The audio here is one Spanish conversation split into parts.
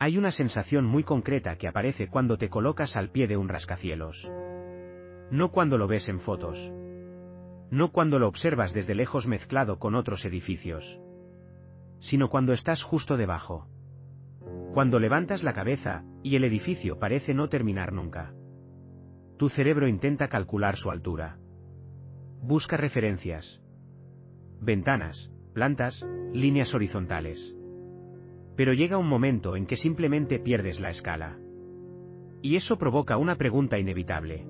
Hay una sensación muy concreta que aparece cuando te colocas al pie de un rascacielos. No cuando lo ves en fotos. No cuando lo observas desde lejos mezclado con otros edificios. Sino cuando estás justo debajo. Cuando levantas la cabeza, y el edificio parece no terminar nunca. Tu cerebro intenta calcular su altura. Busca referencias. Ventanas, plantas, líneas horizontales. Pero llega un momento en que simplemente pierdes la escala. Y eso provoca una pregunta inevitable.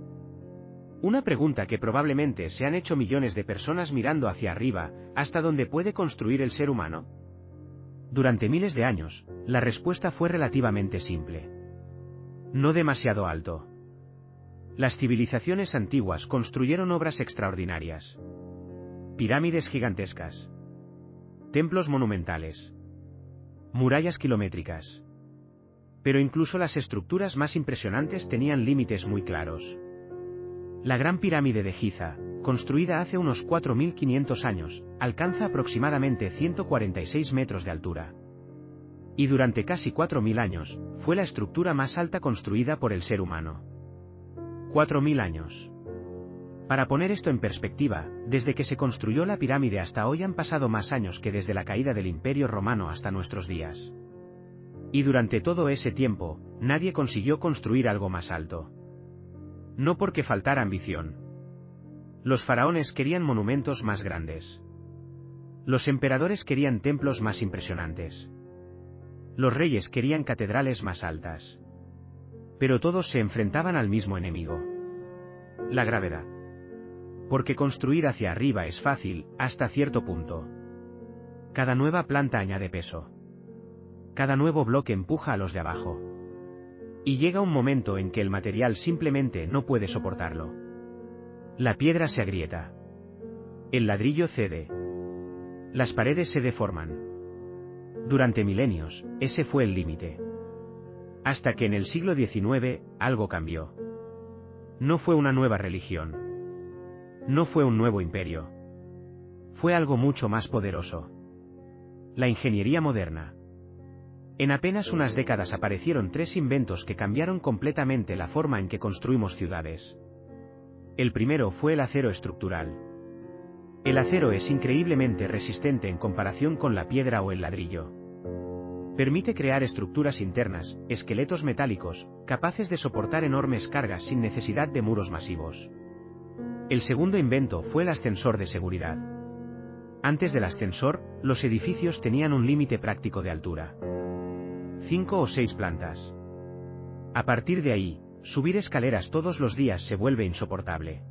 Una pregunta que probablemente se han hecho millones de personas mirando hacia arriba, ¿hasta dónde puede construir el ser humano? Durante miles de años, la respuesta fue relativamente simple. No demasiado alto. Las civilizaciones antiguas construyeron obras extraordinarias. Pirámides gigantescas. Templos monumentales. Murallas kilométricas. Pero incluso las estructuras más impresionantes tenían límites muy claros. La Gran Pirámide de Giza, construida hace unos 4.500 años, alcanza aproximadamente 146 metros de altura. Y durante casi 4.000 años, fue la estructura más alta construida por el ser humano. 4.000 años. Para poner esto en perspectiva, desde que se construyó la pirámide hasta hoy han pasado más años que desde la caída del Imperio Romano hasta nuestros días. Y durante todo ese tiempo, nadie consiguió construir algo más alto. No porque faltara ambición. Los faraones querían monumentos más grandes. Los emperadores querían templos más impresionantes. Los reyes querían catedrales más altas. Pero todos se enfrentaban al mismo enemigo. La gravedad. Porque construir hacia arriba es fácil, hasta cierto punto. Cada nueva planta añade peso. Cada nuevo bloque empuja a los de abajo. Y llega un momento en que el material simplemente no puede soportarlo. La piedra se agrieta. El ladrillo cede. Las paredes se deforman. Durante milenios, ese fue el límite. Hasta que en el siglo XIX, algo cambió. No fue una nueva religión. No fue un nuevo imperio. Fue algo mucho más poderoso. La ingeniería moderna. En apenas unas décadas aparecieron 3 inventos que cambiaron completamente la forma en que construimos ciudades. El primero fue el acero estructural. El acero es increíblemente resistente en comparación con la piedra o el ladrillo. Permite crear estructuras internas, esqueletos metálicos, capaces de soportar enormes cargas sin necesidad de muros masivos. El segundo invento fue el ascensor de seguridad. Antes del ascensor, los edificios tenían un límite práctico de altura. 5 o 6 plantas. A partir de ahí, subir escaleras todos los días se vuelve insoportable.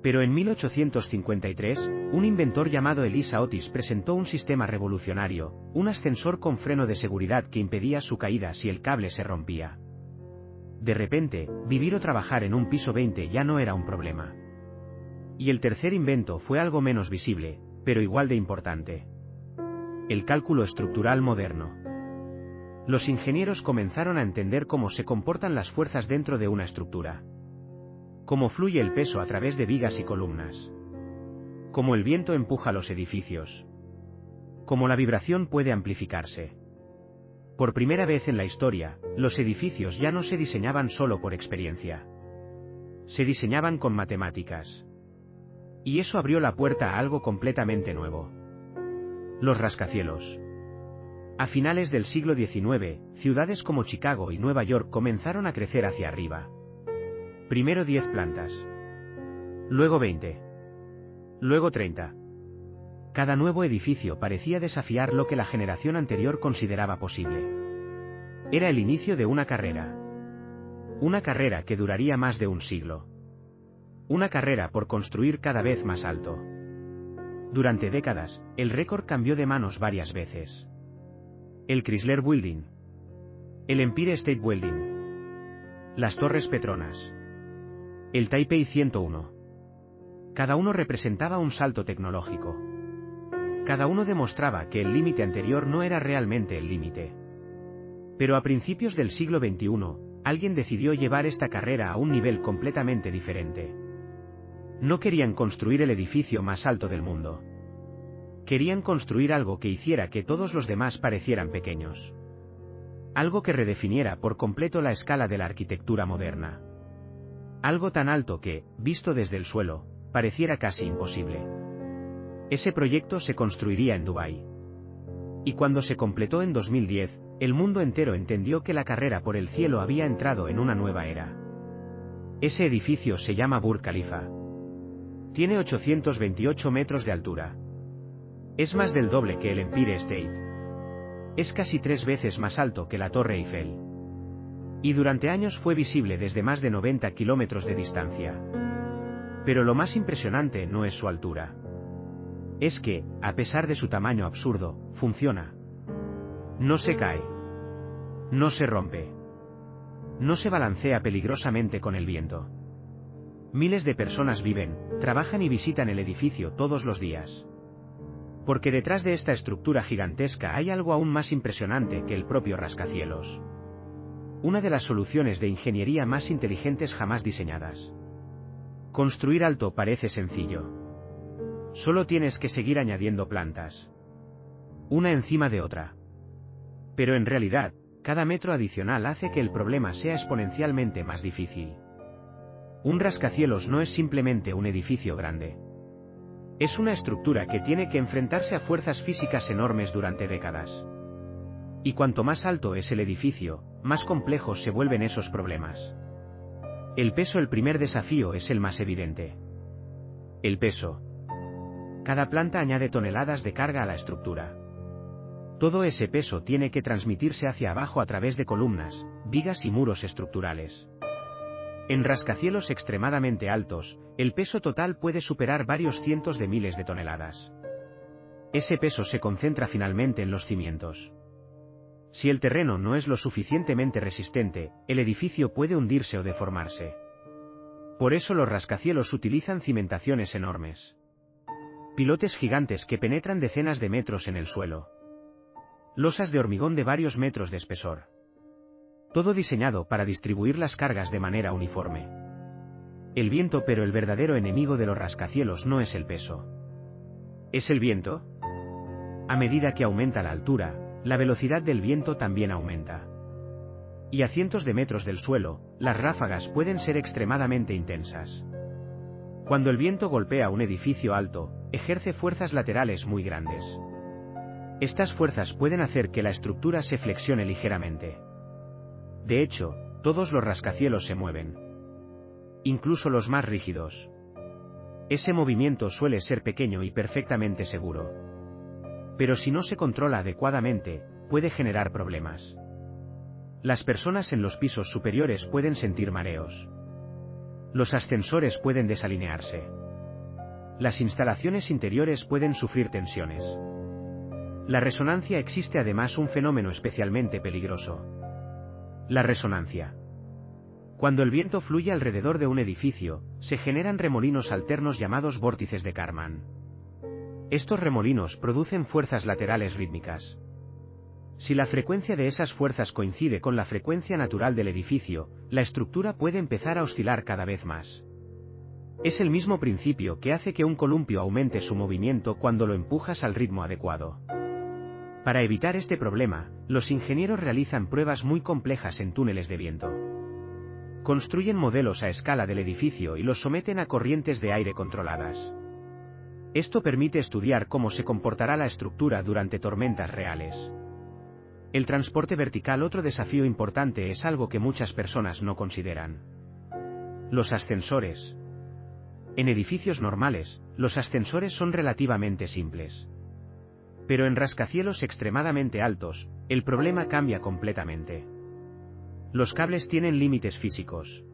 Pero en 1853, un inventor llamado Elisha Otis presentó un sistema revolucionario, un ascensor con freno de seguridad que impedía su caída si el cable se rompía. De repente, vivir o trabajar en un piso 20 ya no era un problema. Y el tercer invento fue algo menos visible, pero igual de importante. El cálculo estructural moderno. Los ingenieros comenzaron a entender cómo se comportan las fuerzas dentro de una estructura. Cómo fluye el peso a través de vigas y columnas. Cómo el viento empuja los edificios. Cómo la vibración puede amplificarse. Por primera vez en la historia, los edificios ya no se diseñaban solo por experiencia. Se diseñaban con matemáticas. Y eso abrió la puerta a algo completamente nuevo. Los rascacielos. A finales del siglo XIX, ciudades como Chicago y Nueva York comenzaron a crecer hacia arriba. Primero 10 plantas. Luego 20. Luego 30. Cada nuevo edificio parecía desafiar lo que la generación anterior consideraba posible. Era el inicio de una carrera. Una carrera que duraría más de un siglo. Una carrera por construir cada vez más alto. Durante décadas, el récord cambió de manos varias veces. El Chrysler Building. El Empire State Building. Las Torres Petronas. El Taipei 101. Cada uno representaba un salto tecnológico. Cada uno demostraba que el límite anterior no era realmente el límite. Pero a principios del siglo XXI, alguien decidió llevar esta carrera a un nivel completamente diferente. No querían construir el edificio más alto del mundo. Querían construir algo que hiciera que todos los demás parecieran pequeños. Algo que redefiniera por completo la escala de la arquitectura moderna. Algo tan alto que, visto desde el suelo, pareciera casi imposible. Ese proyecto se construiría en Dubái. Y cuando se completó en 2010, el mundo entero entendió que la carrera por el cielo había entrado en una nueva era. Ese edificio se llama Burj Khalifa. Tiene 828 metros de altura. Es más del doble que el Empire State. Es casi 3 veces más alto que la Torre Eiffel. Y durante años fue visible desde más de 90 kilómetros de distancia. Pero lo más impresionante no es su altura. Es que, a pesar de su tamaño absurdo, funciona. No se cae. No se rompe. No se balancea peligrosamente con el viento. Miles de personas viven, trabajan y visitan el edificio todos los días. Porque detrás de esta estructura gigantesca hay algo aún más impresionante que el propio rascacielos. Una de las soluciones de ingeniería más inteligentes jamás diseñadas. Construir alto parece sencillo. Solo tienes que seguir añadiendo plantas. Una encima de otra. Pero en realidad, cada metro adicional hace que el problema sea exponencialmente más difícil. Un rascacielos no es simplemente un edificio grande. Es una estructura que tiene que enfrentarse a fuerzas físicas enormes durante décadas. Y cuanto más alto es el edificio, más complejos se vuelven esos problemas. El peso. El primer desafío es el más evidente. El peso. Cada planta añade toneladas de carga a la estructura. Todo ese peso tiene que transmitirse hacia abajo a través de columnas, vigas y muros estructurales. En rascacielos extremadamente altos, el peso total puede superar varios cientos de miles de toneladas. Ese peso se concentra finalmente en los cimientos. Si el terreno no es lo suficientemente resistente, el edificio puede hundirse o deformarse. Por eso los rascacielos utilizan cimentaciones enormes. Pilotes gigantes que penetran decenas de metros en el suelo. Losas de hormigón de varios metros de espesor. Todo diseñado para distribuir las cargas de manera uniforme. El viento. Pero el verdadero enemigo de los rascacielos no es el peso. ¿Es el viento? A medida que aumenta la altura, la velocidad del viento también aumenta. Y a cientos de metros del suelo, las ráfagas pueden ser extremadamente intensas. Cuando el viento golpea un edificio alto, ejerce fuerzas laterales muy grandes. Estas fuerzas pueden hacer que la estructura se flexione ligeramente. De hecho, todos los rascacielos se mueven. Incluso los más rígidos. Ese movimiento suele ser pequeño y perfectamente seguro. Pero si no se controla adecuadamente, puede generar problemas. Las personas en los pisos superiores pueden sentir mareos. Los ascensores pueden desalinearse. Las instalaciones interiores pueden sufrir tensiones. La resonancia. Existe además un fenómeno especialmente peligroso. La resonancia. Cuando el viento fluye alrededor de un edificio, se generan remolinos alternos llamados vórtices de Kármán. Estos remolinos producen fuerzas laterales rítmicas. Si la frecuencia de esas fuerzas coincide con la frecuencia natural del edificio, la estructura puede empezar a oscilar cada vez más. Es el mismo principio que hace que un columpio aumente su movimiento cuando lo empujas al ritmo adecuado. Para evitar este problema, los ingenieros realizan pruebas muy complejas en túneles de viento. Construyen modelos a escala del edificio y los someten a corrientes de aire controladas. Esto permite estudiar cómo se comportará la estructura durante tormentas reales. El transporte vertical. Otro desafío importante es algo que muchas personas no consideran. Los ascensores. En edificios normales, los ascensores son relativamente simples. Pero en rascacielos extremadamente altos, el problema cambia completamente. Los cables tienen límites físicos.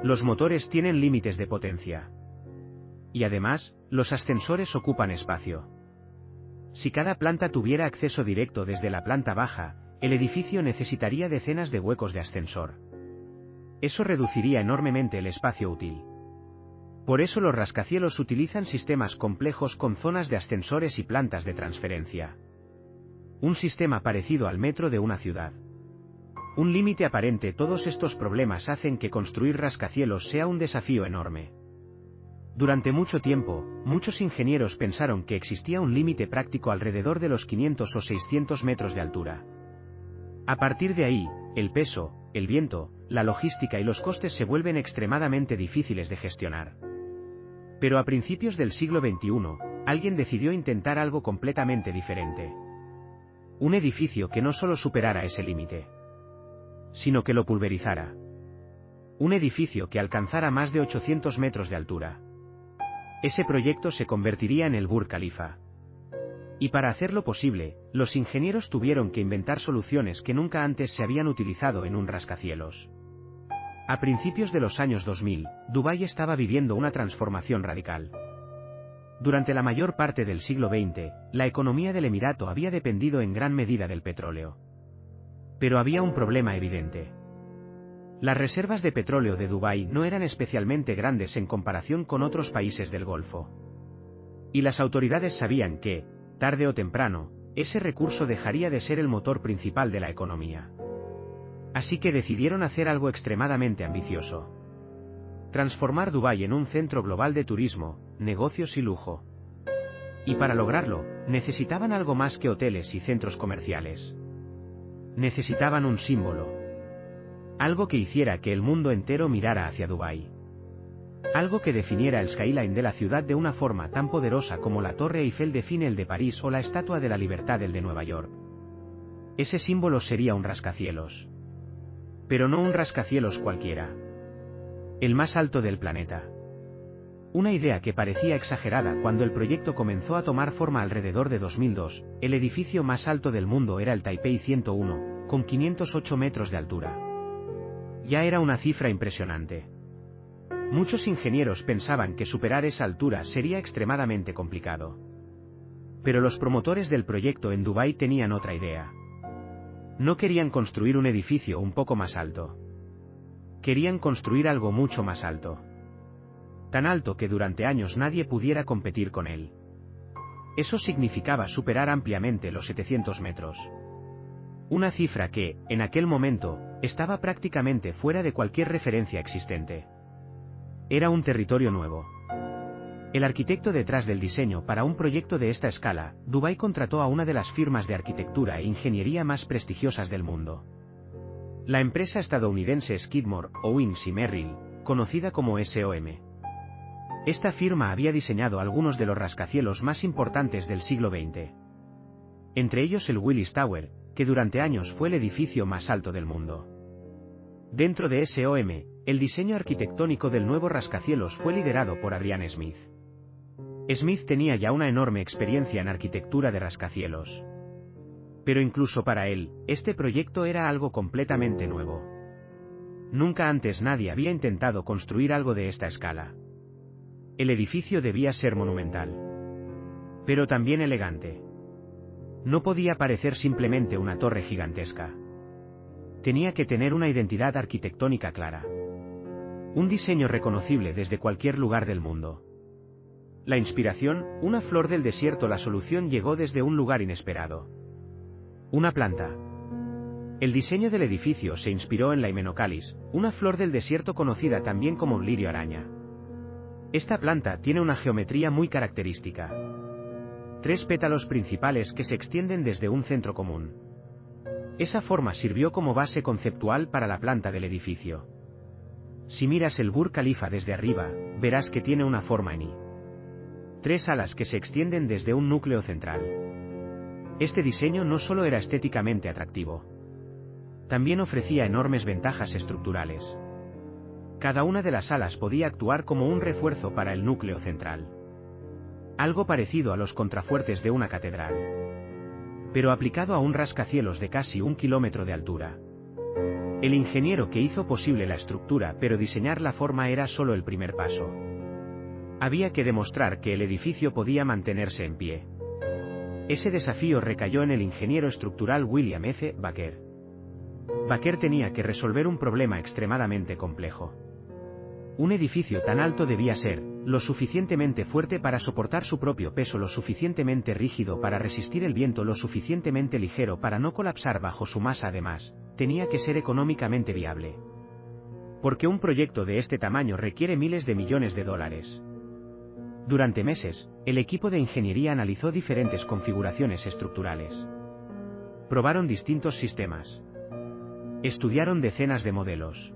Los motores tienen límites de potencia. Y además, los ascensores ocupan espacio. Si cada planta tuviera acceso directo desde la planta baja, el edificio necesitaría decenas de huecos de ascensor. Eso reduciría enormemente el espacio útil. Por eso los rascacielos utilizan sistemas complejos con zonas de ascensores y plantas de transferencia. Un sistema parecido al metro de una ciudad. Un límite aparente. Todos estos problemas hacen que construir rascacielos sea un desafío enorme. Durante mucho tiempo, muchos ingenieros pensaron que existía un límite práctico alrededor de los 500 o 600 metros de altura. A partir de ahí, el peso, el viento, la logística y los costes se vuelven extremadamente difíciles de gestionar. Pero a principios del siglo XXI, alguien decidió intentar algo completamente diferente. Un edificio que no solo superara ese límite, sino que lo pulverizara. Un edificio que alcanzara más de 800 metros de altura. Ese proyecto se convertiría en el Burj Khalifa. Y para hacerlo posible, los ingenieros tuvieron que inventar soluciones que nunca antes se habían utilizado en un rascacielos. A principios de los años 2000, Dubái estaba viviendo una transformación radical. Durante la mayor parte del siglo XX, la economía del Emirato había dependido en gran medida del petróleo. Pero había un problema evidente. Las reservas de petróleo de Dubái no eran especialmente grandes en comparación con otros países del Golfo. Y las autoridades sabían que, tarde o temprano, ese recurso dejaría de ser el motor principal de la economía. Así que decidieron hacer algo extremadamente ambicioso. Transformar Dubái en un centro global de turismo, negocios y lujo. Y para lograrlo, necesitaban algo más que hoteles y centros comerciales. Necesitaban un símbolo. Algo que hiciera que el mundo entero mirara hacia Dubái. Algo que definiera el skyline de la ciudad de una forma tan poderosa como la Torre Eiffel define el de París o la Estatua de la Libertad el de Nueva York. Ese símbolo sería un rascacielos. Pero no un rascacielos cualquiera. El más alto del planeta. Una idea que parecía exagerada cuando el proyecto comenzó a tomar forma alrededor de 2002, el edificio más alto del mundo era el Taipei 101, con 508 metros de altura. Ya era una cifra impresionante. Muchos ingenieros pensaban que superar esa altura sería extremadamente complicado. Pero los promotores del proyecto en Dubái tenían otra idea. No querían construir un edificio un poco más alto. Querían construir algo mucho más alto. Tan alto que durante años nadie pudiera competir con él. Eso significaba superar ampliamente los 700 metros. Una cifra que, en aquel momento, estaba prácticamente fuera de cualquier referencia existente. Era un territorio nuevo. El arquitecto detrás del diseño para un proyecto de esta escala, Dubái contrató a una de las firmas de arquitectura e ingeniería más prestigiosas del mundo. La empresa estadounidense Skidmore, Owings y Merrill, conocida como SOM. Esta firma había diseñado algunos de los rascacielos más importantes del siglo XX. Entre ellos el Willis Tower, que durante años fue el edificio más alto del mundo. Dentro de SOM, el diseño arquitectónico del nuevo rascacielos fue liderado por Adrian Smith. Smith tenía ya una enorme experiencia en arquitectura de rascacielos. Pero incluso para él, este proyecto era algo completamente nuevo. Nunca antes nadie había intentado construir algo de esta escala. El edificio debía ser monumental. Pero también elegante. No podía parecer simplemente una torre gigantesca. Tenía que tener una identidad arquitectónica clara. Un diseño reconocible desde cualquier lugar del mundo. La inspiración, una flor del desierto. La solución llegó desde un lugar inesperado. Una planta. El diseño del edificio se inspiró en la Hymenocalis, una flor del desierto conocida también como un lirio araña. Esta planta tiene una geometría muy característica. 3 pétalos principales que se extienden desde un centro común. Esa forma sirvió como base conceptual para la planta del edificio. Si miras el Burj Khalifa desde arriba, verás que tiene una forma en Y. 3 alas que se extienden desde un núcleo central. Este diseño no solo era estéticamente atractivo. También ofrecía enormes ventajas estructurales. Cada una de las alas podía actuar como un refuerzo para el núcleo central. Algo parecido a los contrafuertes de una catedral. Pero aplicado a un rascacielos de casi 1 kilómetro de altura. El ingeniero que hizo posible la estructura pero diseñar la forma era solo el primer paso. Había que demostrar que el edificio podía mantenerse en pie. Ese desafío recayó en el ingeniero estructural William F. Baker. Baker tenía que resolver un problema extremadamente complejo. Un edificio tan alto debía ser lo suficientemente fuerte para soportar su propio peso, lo suficientemente rígido para resistir el viento, lo suficientemente ligero para no colapsar bajo su masa. Además, tenía que ser económicamente viable. Porque un proyecto de este tamaño requiere miles de millones de dólares. Durante meses, el equipo de ingeniería analizó diferentes configuraciones estructurales. Probaron distintos sistemas. Estudiaron decenas de modelos.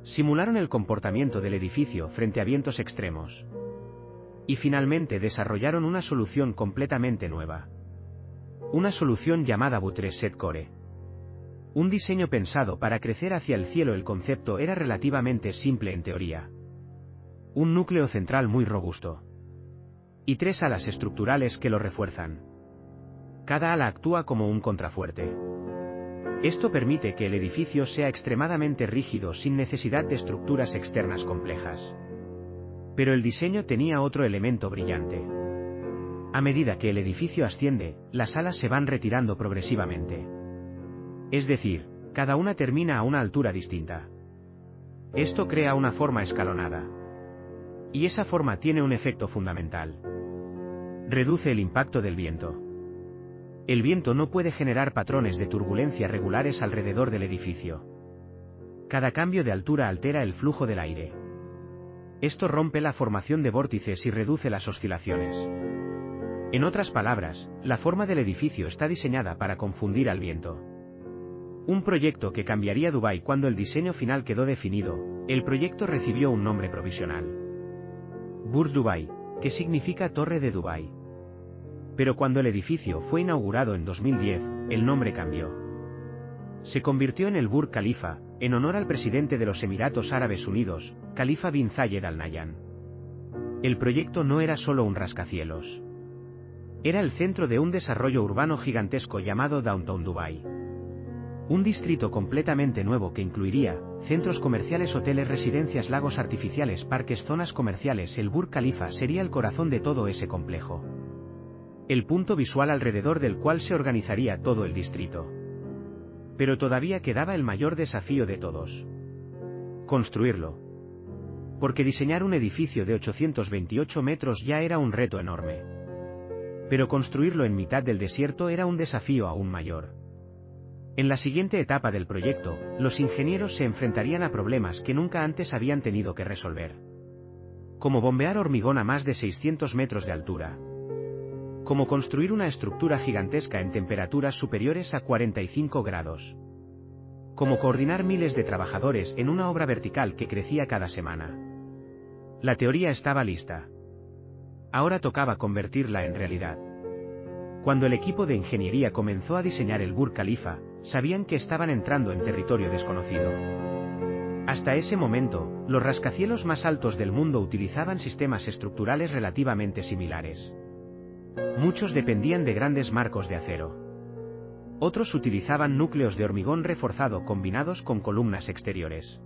Simularon el comportamiento del edificio frente a vientos extremos. Y finalmente desarrollaron una solución completamente nueva. Una solución llamada Buttressed Core. Un diseño pensado para crecer hacia el cielo. El concepto era relativamente simple en teoría. Un núcleo central muy robusto. Y 3 alas estructurales que lo refuerzan. Cada ala actúa como un contrafuerte. Esto permite que el edificio sea extremadamente rígido sin necesidad de estructuras externas complejas. Pero el diseño tenía otro elemento brillante. A medida que el edificio asciende, las alas se van retirando progresivamente. Es decir, cada una termina a una altura distinta. Esto crea una forma escalonada. Y esa forma tiene un efecto fundamental. Reduce el impacto del viento. El viento no puede generar patrones de turbulencia regulares alrededor del edificio. Cada cambio de altura altera el flujo del aire. Esto rompe la formación de vórtices y reduce las oscilaciones. En otras palabras, la forma del edificio está diseñada para confundir al viento. Un proyecto que cambiaría Dubái. Cuando el diseño final quedó definido, el proyecto recibió un nombre provisional. Burj Dubai, que significa Torre de Dubái. Pero cuando el edificio fue inaugurado en 2010, el nombre cambió. Se convirtió en el Burj Khalifa, en honor al presidente de los Emiratos Árabes Unidos, Khalifa bin Zayed Al Nahyan. El proyecto no era solo un rascacielos. Era el centro de un desarrollo urbano gigantesco llamado Downtown Dubai. Un distrito completamente nuevo que incluiría centros comerciales, hoteles, residencias, lagos artificiales, parques, zonas comerciales. El Burj Khalifa sería el corazón de todo ese complejo. El punto visual alrededor del cual se organizaría todo el distrito. Pero todavía quedaba el mayor desafío de todos. Construirlo. Porque diseñar un edificio de 828 metros ya era un reto enorme. Pero construirlo en mitad del desierto era un desafío aún mayor. En la siguiente etapa del proyecto, los ingenieros se enfrentarían a problemas que nunca antes habían tenido que resolver. Como bombear hormigón a más de 600 metros de altura. Como construir una estructura gigantesca en temperaturas superiores a 45 grados. Como coordinar miles de trabajadores en una obra vertical que crecía cada semana. La teoría estaba lista. Ahora tocaba convertirla en realidad. Cuando el equipo de ingeniería comenzó a diseñar el Burj Khalifa, sabían que estaban entrando en territorio desconocido. Hasta ese momento, los rascacielos más altos del mundo utilizaban sistemas estructurales relativamente similares. Muchos dependían de grandes marcos de acero. Otros utilizaban núcleos de hormigón reforzado combinados con columnas exteriores.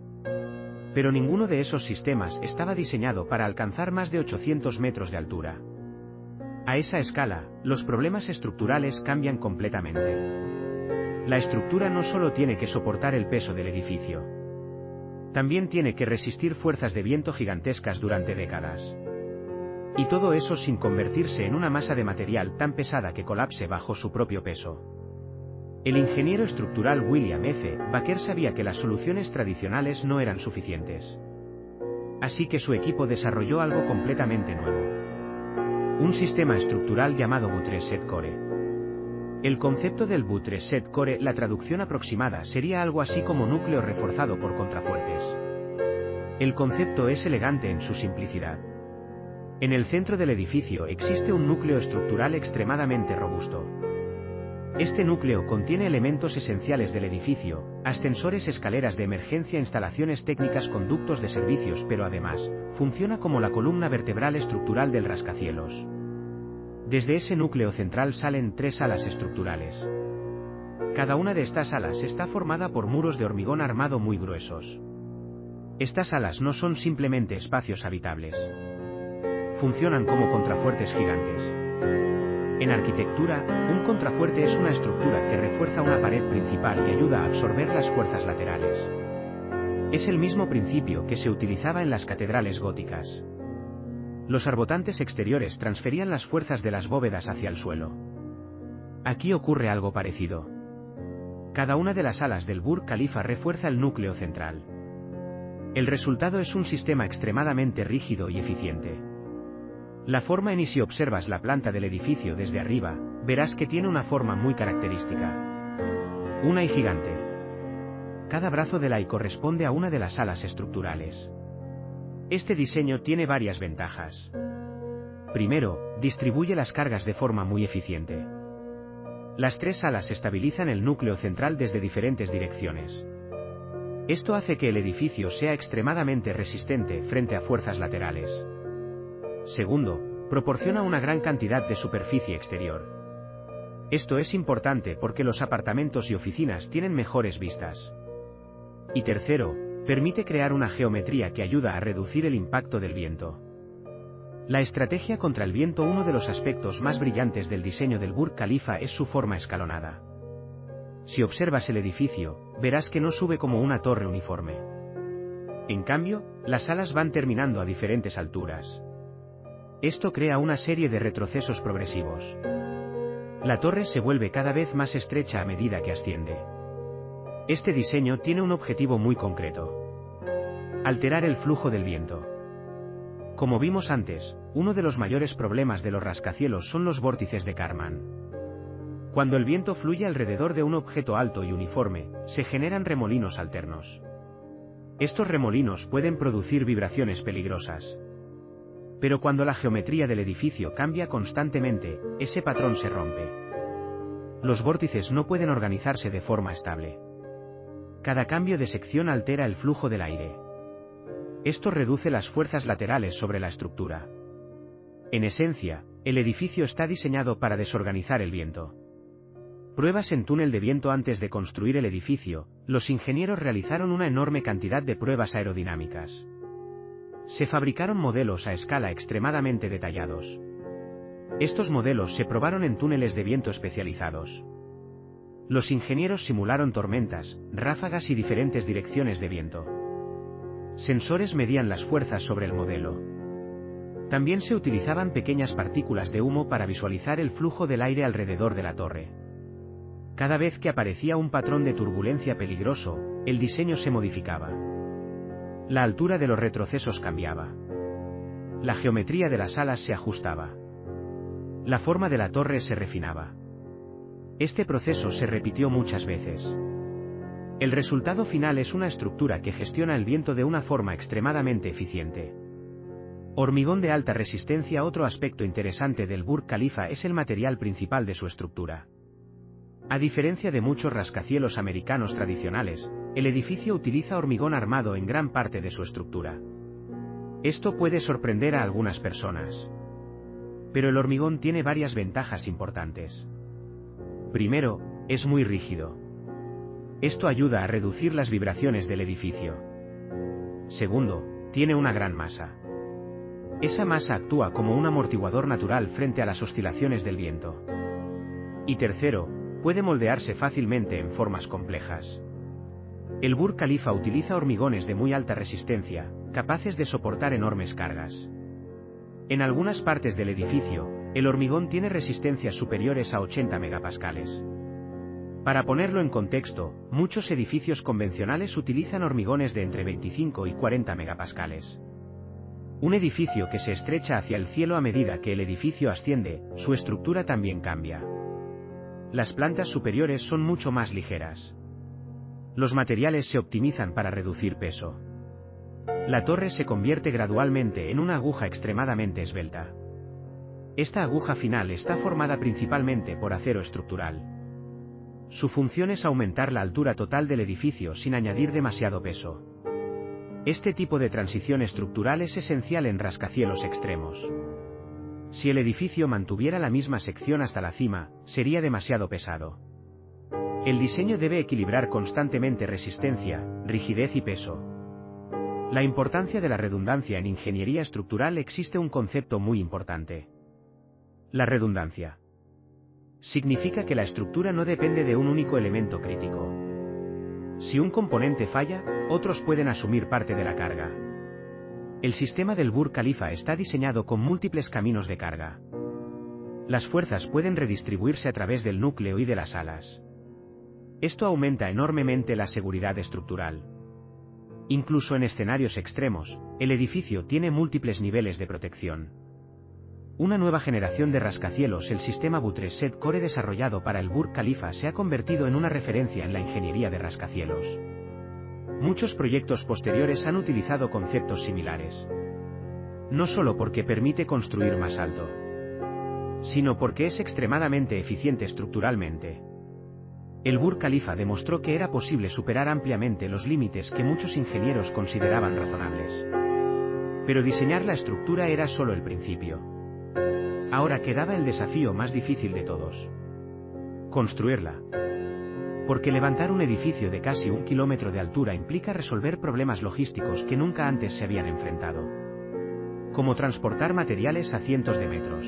Pero ninguno de esos sistemas estaba diseñado para alcanzar más de 800 metros de altura. A esa escala, los problemas estructurales cambian completamente. La estructura no solo tiene que soportar el peso del edificio. También tiene que resistir fuerzas de viento gigantescas durante décadas. Y todo eso sin convertirse en una masa de material tan pesada que colapse bajo su propio peso. El ingeniero estructural William F. Baker sabía que las soluciones tradicionales no eran suficientes. Así que su equipo desarrolló algo completamente nuevo. Un sistema estructural llamado Buttressed Core. El concepto del Buttressed Core, la traducción aproximada sería algo así como núcleo reforzado por contrafuertes. El concepto es elegante en su simplicidad. En el centro del edificio existe un núcleo estructural extremadamente robusto. Este núcleo contiene elementos esenciales del edificio, ascensores, escaleras de emergencia, instalaciones técnicas, conductos de servicios, pero además, funciona como la columna vertebral estructural del rascacielos. Desde ese núcleo central salen 3 alas estructurales. Cada una de estas alas está formada por muros de hormigón armado muy gruesos. Estas alas no son simplemente espacios habitables. Funcionan como contrafuertes gigantes. En arquitectura, un contrafuerte es una estructura que refuerza una pared principal y ayuda a absorber las fuerzas laterales. Es el mismo principio que se utilizaba en las catedrales góticas. Los arbotantes exteriores transferían las fuerzas de las bóvedas hacia el suelo. Aquí ocurre algo parecido. Cada una de las alas del Burj Khalifa refuerza el núcleo central. El resultado es un sistema extremadamente rígido y eficiente. La forma en y si observas la planta del edificio desde arriba, verás que tiene una forma muy característica. Una y gigante. Cada brazo del AI corresponde a una de las alas estructurales. Este diseño tiene varias ventajas. Primero, distribuye las cargas de forma muy eficiente. Las tres alas estabilizan el núcleo central desde diferentes direcciones. Esto hace que el edificio sea extremadamente resistente frente a fuerzas laterales. Segundo, proporciona una gran cantidad de superficie exterior. Esto es importante porque los apartamentos y oficinas tienen mejores vistas. Y tercero, permite crear una geometría que ayuda a reducir el impacto del viento. La estrategia contra el viento. Uno de los aspectos más brillantes del diseño del Burj Khalifa es su forma escalonada. Si observas el edificio, verás que no sube como una torre uniforme. En cambio, las alas van terminando a diferentes alturas. Esto crea una serie de retrocesos progresivos. La torre se vuelve cada vez más estrecha a medida que asciende. Este diseño tiene un objetivo muy concreto: alterar el flujo del viento. Como vimos antes, uno de los mayores problemas de los rascacielos son los vórtices de Kármán. Cuando el viento fluye alrededor de un objeto alto y uniforme, se generan remolinos alternos. Estos remolinos pueden producir vibraciones peligrosas. Pero cuando la geometría del edificio cambia constantemente, ese patrón se rompe. Los vórtices no pueden organizarse de forma estable. Cada cambio de sección altera el flujo del aire. Esto reduce las fuerzas laterales sobre la estructura. En esencia, el edificio está diseñado para desorganizar el viento. Pruebas en túnel de viento. Antes de construir el edificio, los ingenieros realizaron una enorme cantidad de pruebas aerodinámicas. Se fabricaron modelos a escala extremadamente detallados. Estos modelos se probaron en túneles de viento especializados. Los ingenieros simularon tormentas, ráfagas y diferentes direcciones de viento. Sensores medían las fuerzas sobre el modelo. También se utilizaban pequeñas partículas de humo para visualizar el flujo del aire alrededor de la torre. Cada vez que aparecía un patrón de turbulencia peligroso, el diseño se modificaba. La altura de los retrocesos cambiaba. La geometría de las alas se ajustaba. La forma de la torre se refinaba. Este proceso se repitió muchas veces. El resultado final es una estructura que gestiona el viento de una forma extremadamente eficiente. Hormigón de alta resistencia. Otro aspecto interesante del Burj Khalifa es el material principal de su estructura. A diferencia de muchos rascacielos americanos tradicionales, el edificio utiliza hormigón armado en gran parte de su estructura. Esto puede sorprender a algunas personas. Pero el hormigón tiene varias ventajas importantes. Primero, es muy rígido. Esto ayuda a reducir las vibraciones del edificio. Segundo, tiene una gran masa. Esa masa actúa como un amortiguador natural frente a las oscilaciones del viento. Y tercero, puede moldearse fácilmente en formas complejas. El Burj Khalifa utiliza hormigones de muy alta resistencia, capaces de soportar enormes cargas. En algunas partes del edificio, el hormigón tiene resistencias superiores a 80 megapascales. Para ponerlo en contexto, muchos edificios convencionales utilizan hormigones de entre 25 y 40 megapascales. Un edificio que se estrecha hacia el cielo. A medida que el edificio asciende, su estructura también cambia. Las plantas superiores son mucho más ligeras. Los materiales se optimizan para reducir peso. La torre se convierte gradualmente en una aguja extremadamente esbelta. Esta aguja final está formada principalmente por acero estructural. Su función es aumentar la altura total del edificio sin añadir demasiado peso. Este tipo de transición estructural es esencial en rascacielos extremos. Si el edificio mantuviera la misma sección hasta la cima, sería demasiado pesado. El diseño debe equilibrar constantemente resistencia, rigidez y peso. La importancia de la redundancia en ingeniería estructural. Existe un concepto muy importante. La redundancia significa que la estructura no depende de un único elemento crítico. Si un componente falla, otros pueden asumir parte de la carga. El sistema del Burj Khalifa está diseñado con múltiples caminos de carga. Las fuerzas pueden redistribuirse a través del núcleo y de las alas. Esto aumenta enormemente la seguridad estructural. Incluso en escenarios extremos, el edificio tiene múltiples niveles de protección. Una nueva generación de rascacielos, el sistema Buttressed Core desarrollado para el Burj Khalifa, se ha convertido en una referencia en la ingeniería de rascacielos. Muchos proyectos posteriores han utilizado conceptos similares. No solo porque permite construir más alto, sino porque es extremadamente eficiente estructuralmente. El Burj Khalifa demostró que era posible superar ampliamente los límites que muchos ingenieros consideraban razonables. Pero diseñar la estructura era solo el principio. Ahora quedaba el desafío más difícil de todos: construirla. Porque levantar un edificio de casi 1 kilómetro de altura implica resolver problemas logísticos que nunca antes se habían enfrentado. Como transportar materiales a cientos de metros.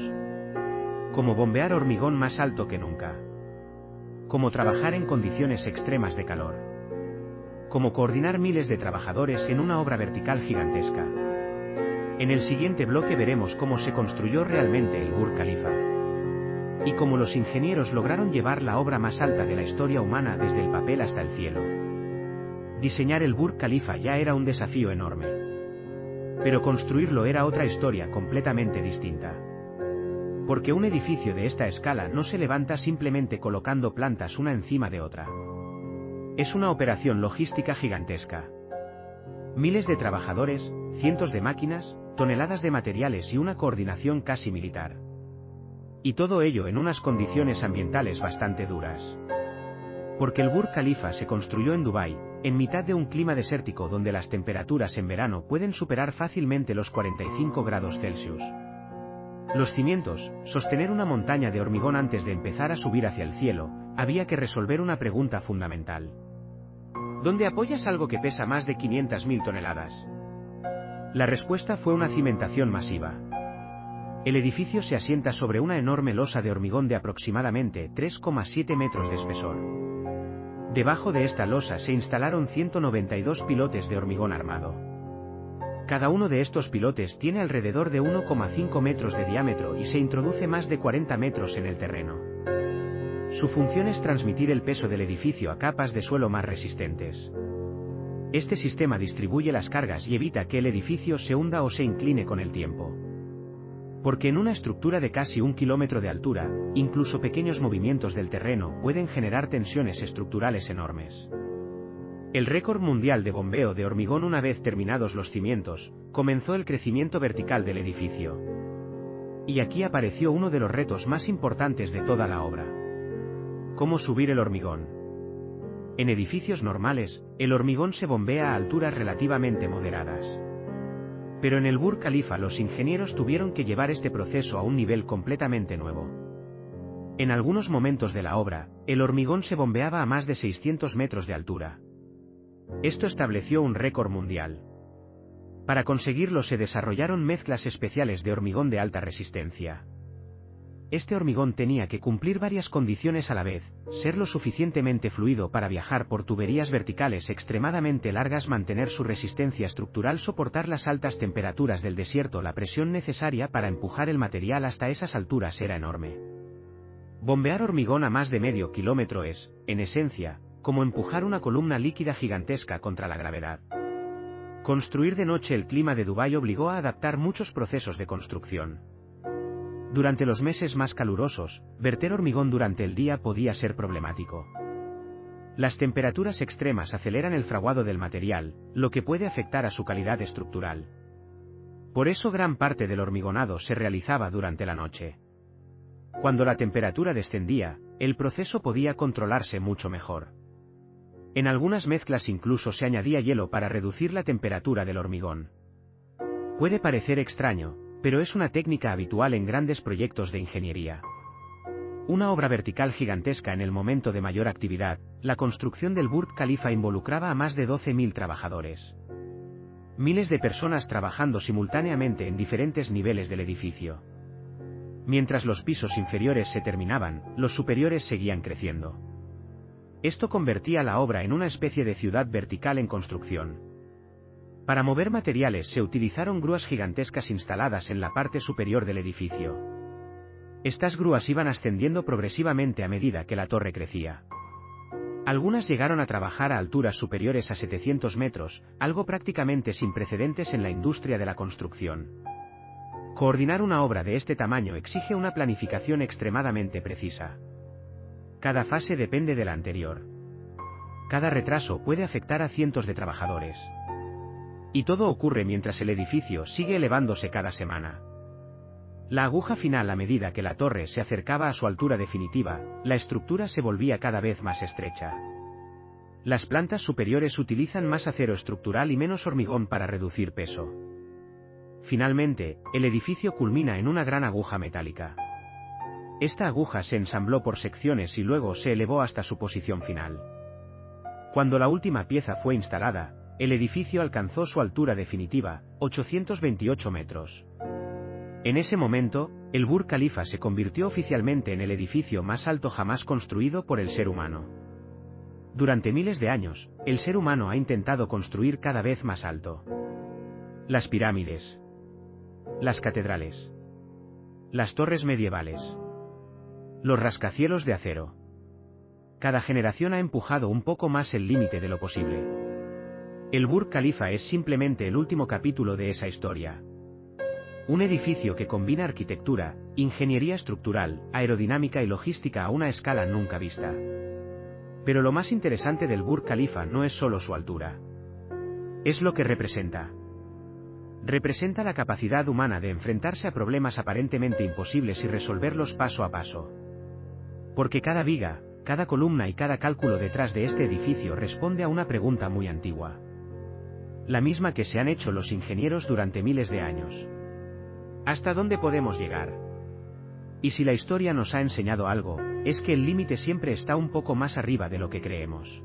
Como bombear hormigón más alto que nunca. Como trabajar en condiciones extremas de calor. Como coordinar miles de trabajadores en una obra vertical gigantesca. En el siguiente bloque veremos cómo se construyó realmente el Burj Khalifa. Y cómo los ingenieros lograron llevar la obra más alta de la historia humana desde el papel hasta el cielo. Diseñar el Burj Khalifa ya era un desafío enorme. Pero construirlo era otra historia completamente distinta. Porque un edificio de esta escala no se levanta simplemente colocando plantas una encima de otra. Es una operación logística gigantesca. Miles de trabajadores, cientos de máquinas, toneladas de materiales y una coordinación casi militar. Y todo ello en unas condiciones ambientales bastante duras. Porque el Burj Khalifa se construyó en Dubái, en mitad de un clima desértico donde las temperaturas en verano pueden superar fácilmente los 45 grados Celsius. Los cimientos, sostener una montaña de hormigón antes de empezar a subir hacia el cielo, había que resolver una pregunta fundamental. ¿Dónde apoyas algo que pesa más de 500.000 toneladas? La respuesta fue una cimentación masiva. El edificio se asienta sobre una enorme losa de hormigón de aproximadamente 3,7 metros de espesor. Debajo de esta losa se instalaron 192 pilotes de hormigón armado. Cada uno de estos pilotes tiene alrededor de 1,5 metros de diámetro y se introduce más de 40 metros en el terreno. Su función es transmitir el peso del edificio a capas de suelo más resistentes. Este sistema distribuye las cargas y evita que el edificio se hunda o se incline con el tiempo. Porque en una estructura de casi 1 kilómetro de altura, incluso pequeños movimientos del terreno pueden generar tensiones estructurales enormes. El récord mundial de bombeo de hormigón una vez terminados los cimientos, comenzó el crecimiento vertical del edificio. Y aquí apareció uno de los retos más importantes de toda la obra. ¿Cómo subir el hormigón? En edificios normales, el hormigón se bombea a alturas relativamente moderadas. Pero en el Burj Khalifa los ingenieros tuvieron que llevar este proceso a un nivel completamente nuevo. En algunos momentos de la obra, el hormigón se bombeaba a más de 600 metros de altura. Esto estableció un récord mundial. Para conseguirlo se desarrollaron mezclas especiales de hormigón de alta resistencia. Este hormigón tenía que cumplir varias condiciones a la vez: ser lo suficientemente fluido para viajar por tuberías verticales extremadamente largas, mantener su resistencia estructural, soportar las altas temperaturas del desierto. La presión necesaria para empujar el material hasta esas alturas era enorme. Bombear hormigón a más de medio kilómetro es, en esencia, como empujar una columna líquida gigantesca contra la gravedad. Construir de noche. El clima de Dubái obligó a adaptar muchos procesos de construcción. Durante los meses más calurosos, verter hormigón durante el día podía ser problemático. Las temperaturas extremas aceleran el fraguado del material, lo que puede afectar a su calidad estructural. Por eso gran parte del hormigonado se realizaba durante la noche. Cuando la temperatura descendía, el proceso podía controlarse mucho mejor. En algunas mezclas incluso se añadía hielo para reducir la temperatura del hormigón. Puede parecer extraño, pero es una técnica habitual en grandes proyectos de ingeniería. Una obra vertical gigantesca en el momento de mayor actividad, la construcción del Burj Khalifa involucraba a más de 12.000 trabajadores. Miles de personas trabajando simultáneamente en diferentes niveles del edificio. Mientras los pisos inferiores se terminaban, los superiores seguían creciendo. Esto convertía la obra en una especie de ciudad vertical en construcción. Para mover materiales se utilizaron grúas gigantescas instaladas en la parte superior del edificio. Estas grúas iban ascendiendo progresivamente a medida que la torre crecía. Algunas llegaron a trabajar a alturas superiores a 700 metros, algo prácticamente sin precedentes en la industria de la construcción. Coordinar una obra de este tamaño exige una planificación extremadamente precisa. Cada fase depende de la anterior. Cada retraso puede afectar a cientos de trabajadores. Y todo ocurre mientras el edificio sigue elevándose cada semana. La aguja final, a medida que la torre se acercaba a su altura definitiva, la estructura se volvía cada vez más estrecha. Las plantas superiores utilizan más acero estructural y menos hormigón para reducir peso. Finalmente, el edificio culmina en una gran aguja metálica. Esta aguja se ensambló por secciones y luego se elevó hasta su posición final. Cuando la última pieza fue instalada, el edificio alcanzó su altura definitiva, 828 metros. En ese momento, el Burj Khalifa se convirtió oficialmente en el edificio más alto jamás construido por el ser humano. Durante miles de años, el ser humano ha intentado construir cada vez más alto. Las pirámides, las catedrales, las torres medievales, los rascacielos de acero. Cada generación ha empujado un poco más el límite de lo posible. El Burj Khalifa es simplemente el último capítulo de esa historia. Un edificio que combina arquitectura, ingeniería estructural, aerodinámica y logística a una escala nunca vista. Pero lo más interesante del Burj Khalifa no es solo su altura. Es lo que representa. Representa la capacidad humana de enfrentarse a problemas aparentemente imposibles y resolverlos paso a paso. Porque cada viga, cada columna y cada cálculo detrás de este edificio responde a una pregunta muy antigua. La misma que se han hecho los ingenieros durante miles de años. ¿Hasta dónde podemos llegar? Y si la historia nos ha enseñado algo, es que el límite siempre está un poco más arriba de lo que creemos.